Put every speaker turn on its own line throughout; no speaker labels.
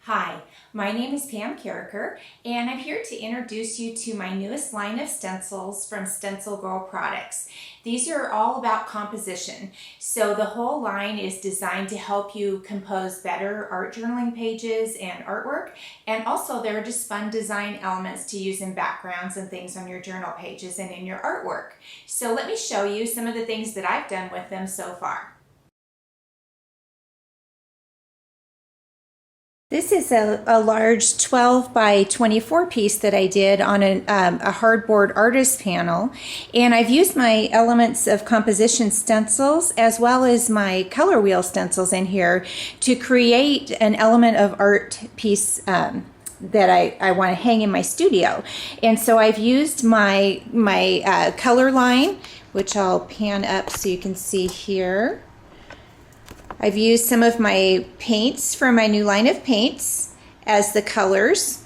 Hi, my name is Pam Carriker, and I'm here to introduce you to my newest line of stencils from Stencil Girl Products. These are all about composition, so the whole line is designed to help you compose better art journaling pages and artwork, and also there are just fun design elements to use in backgrounds and things on your journal pages and in your artwork. So let me show you some of the things that I've done with them so far. This is a large 12 by 24 piece that I did on a hardboard artist panel, and I've used my elements of composition stencils as well as my color wheel stencils in here to create an element of art piece that I want to hang in my studio. And so I've used my color line, which I'll pan up so you can see here. I've used some of my paints from my new line of paints as the colors,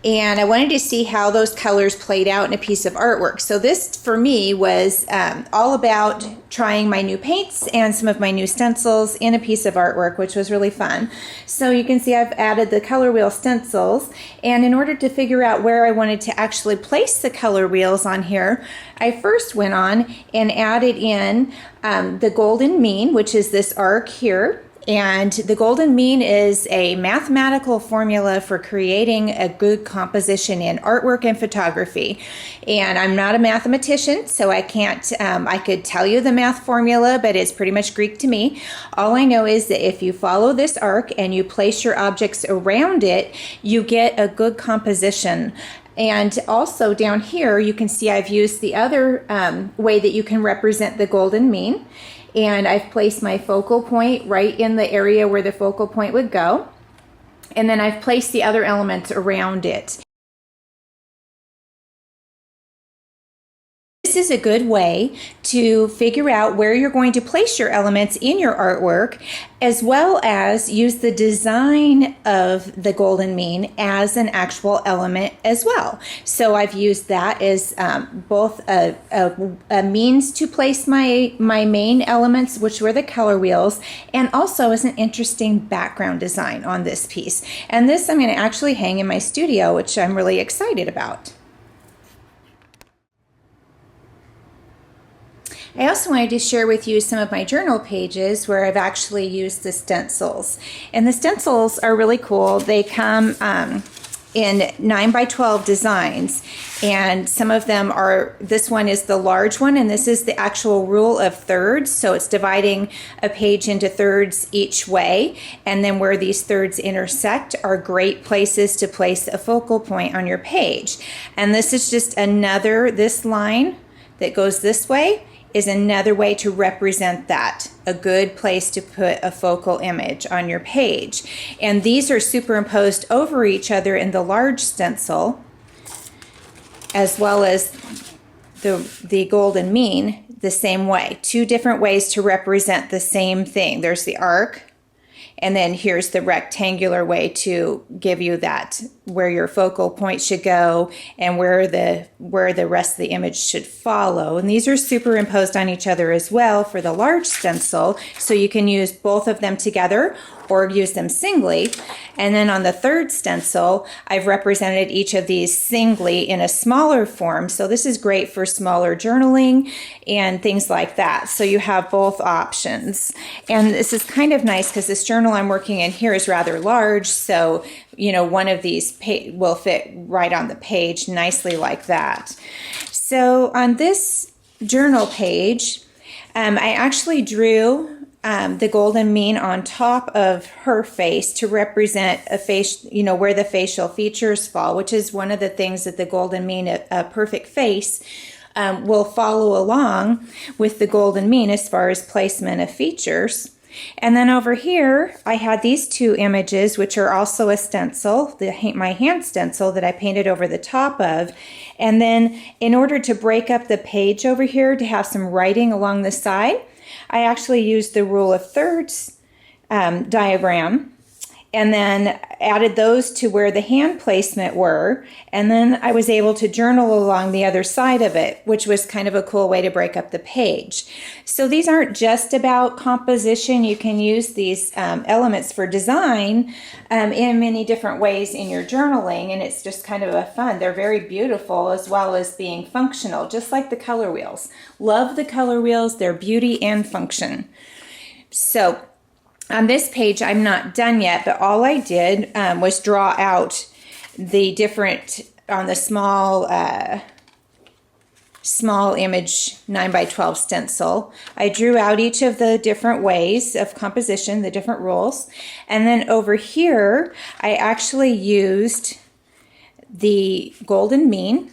and I wanted to see how those colors played out in a piece of artwork. So this for me was all about trying my new paints and some of my new stencils in a piece of artwork, which was really fun. So you can see I've added the color wheel stencils, and in order to figure out where I wanted to actually place the color wheels on here, I first went on and added in the golden mean, which is this arc here. And the golden mean is a mathematical formula for creating a good composition in artwork and photography. And I'm not a mathematician, so I can't, I could tell you the math formula, but it's pretty much Greek to me. All I know is that if you follow this arc and you place your objects around it, you get a good composition. And also down here, you can see I've used the other way that you can represent the golden mean. And I've placed my focal point right in the area where the focal point would go. And then I've placed the other elements around it. This is a good way to figure out where you're going to place your elements in your artwork, as well as use the design of the golden mean as an actual element as well. So I've used that as both a means to place my main elements, which were the color wheels, and also as an interesting background design on this piece. And this I'm going to actually hang in my studio, which I'm really excited about. I also wanted to share with you some of my journal pages where I've actually used the stencils. And the stencils are really cool. They come in 9 by 12 designs, and some of them are, this one is the large one, and this is the actual rule of thirds. So it's dividing a page into thirds each way, and then where these thirds intersect are great places to place a focal point on your page. And this is just another, this line that goes this way is another way to represent that, a good place to put a focal image on your page. And these are superimposed over each other in the large stencil, as well as the golden mean the same way. Two different ways to represent the same thing. There's the arc, and then here's the rectangular way to give you that, where your focal point should go and where the rest of the image should follow. And these are superimposed on each other as well for the large stencil, so you can use both of them together or use them singly. And then on the third stencil, I've represented each of these singly in a smaller form. So this is great for smaller journaling and things like that. So you have both options. And this is kind of nice because this journal I'm working in here is rather large. So, you know, one of these will fit right on the page nicely like that. So on this journal page, I actually drew the golden mean on top of her face to represent a face, you know, where the facial features fall, which is one of the things that the golden mean, a perfect face, will follow along with the golden mean as far as placement of features. And then over here, I had these two images, which are also a stencil, my hand stencil that I painted over the top of. And then in order to break up the page over here to have some writing along the side, I actually used the rule of thirds diagram and then added those to where the hand placement were, and then I was able to journal along the other side of it, which was kind of a cool way to break up the page. So these aren't just about composition. You can use these elements for design in many different ways in your journaling, and it's just kind of a fun. They're very beautiful as well as being functional, just like the color wheels. Love the color wheels. They're beauty and function. So on this page, I'm not done yet, but all I did was draw out the different, on the small image 9x12 stencil. I drew out each of the different ways of composition, the different rules. And then over here, I actually used the golden mean,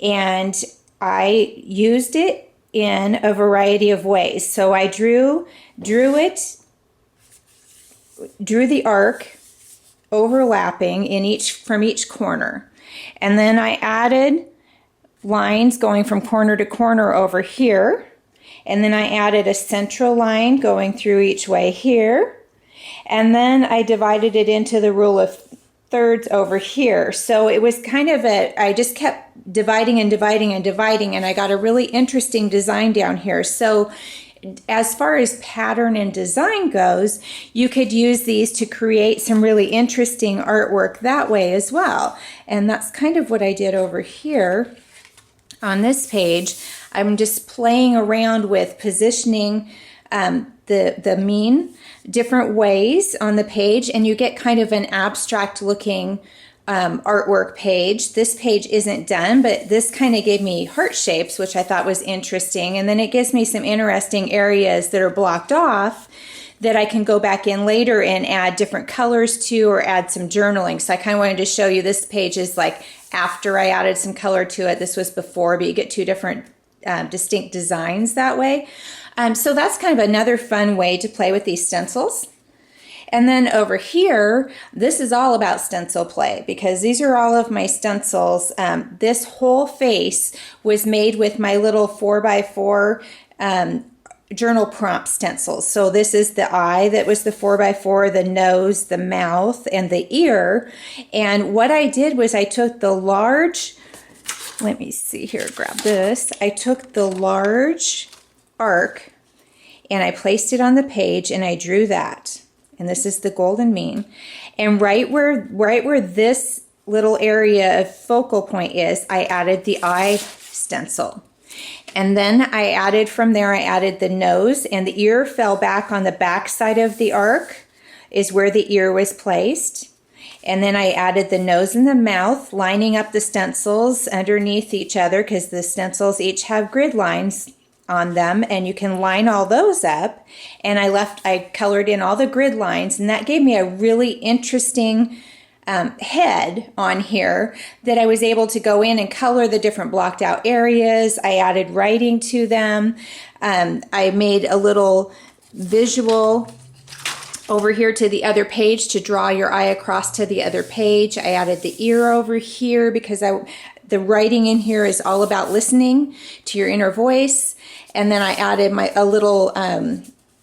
and I used it in a variety of ways. So I drew the arc overlapping from each corner, and then I added lines going from corner to corner over here, and then I added a central line going through each way here, and then I divided it into the rule of thirds over here. So it was kind of I just kept dividing and dividing and dividing, and I got a really interesting design down here. So as far as pattern and design goes, you could use these to create some really interesting artwork that way as well. And that's kind of what I did over here on this page. I'm just playing around with positioning the mean different ways on the page, and you get kind of an abstract looking artwork page. This page isn't done, but this kind of gave me heart shapes, which I thought was interesting. And then it gives me some interesting areas that are blocked off that I can go back in later and add different colors to, or add some journaling. So I kind of wanted to show you this page is like after I added some color to it. This was before, but you get two different distinct designs that way. So that's kind of another fun way to play with these stencils. And then over here, this is all about stencil play, because these are all of my stencils. This whole face was made with my little 4x4 journal prompt stencils. So this is the eye that was the 4x4, the nose, the mouth, and the ear. And what I did was I took the large, let me see here, grab this. I took the large arc and I placed it on the page and I drew that. And this is the golden mean. And right where this little area of focal point is, I added the eye stencil. And then I added from there, I added the nose, and the ear fell back on the back side of the arc is where the ear was placed. And then I added the nose and the mouth, lining up the stencils underneath each other, because the stencils each have grid lines on them, and you can line all those up. And I colored in all the grid lines, and that gave me a really interesting head on here that I was able to go in and color the different blocked out areas. I added writing to them. I made a little visual over here to the other page to draw your eye across to the other page. I added the ear over here because the writing in here is all about listening to your inner voice. And then I added a little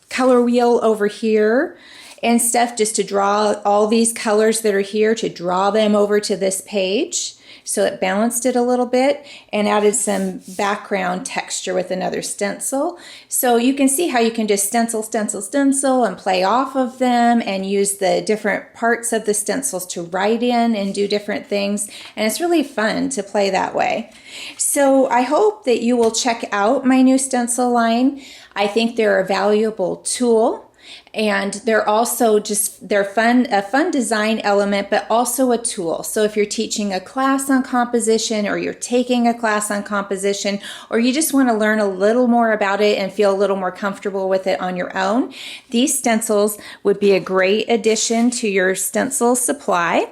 color wheel over here and stuff just to draw all these colors that are here, to draw them over to this page. So it balanced it a little bit, and added some background texture with another stencil. So you can see how you can just stencil, stencil, stencil and play off of them and use the different parts of the stencils to write in and do different things. And it's really fun to play that way. So I hope that you will check out my new stencil line. I think they're a valuable tool. And they're also a fun design element, but also a tool. So if you're teaching a class on composition, or you're taking a class on composition, or you just want to learn a little more about it and feel a little more comfortable with it on your own, these stencils would be a great addition to your stencil supply.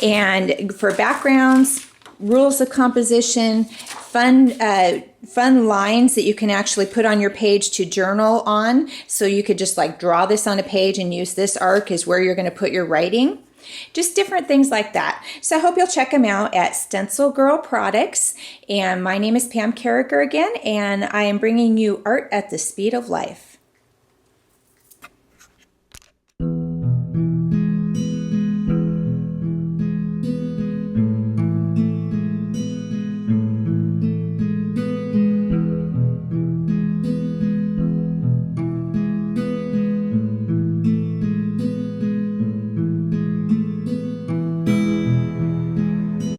And for backgrounds, rules of composition, fun lines that you can actually put on your page to journal on. So you could just like draw this on a page and use this arc as where you're going to put your writing. Just different things like that. So I hope you'll check them out at Stencil Girl Products. And my name is Pam Carriker again, and I am bringing you art at the speed of life.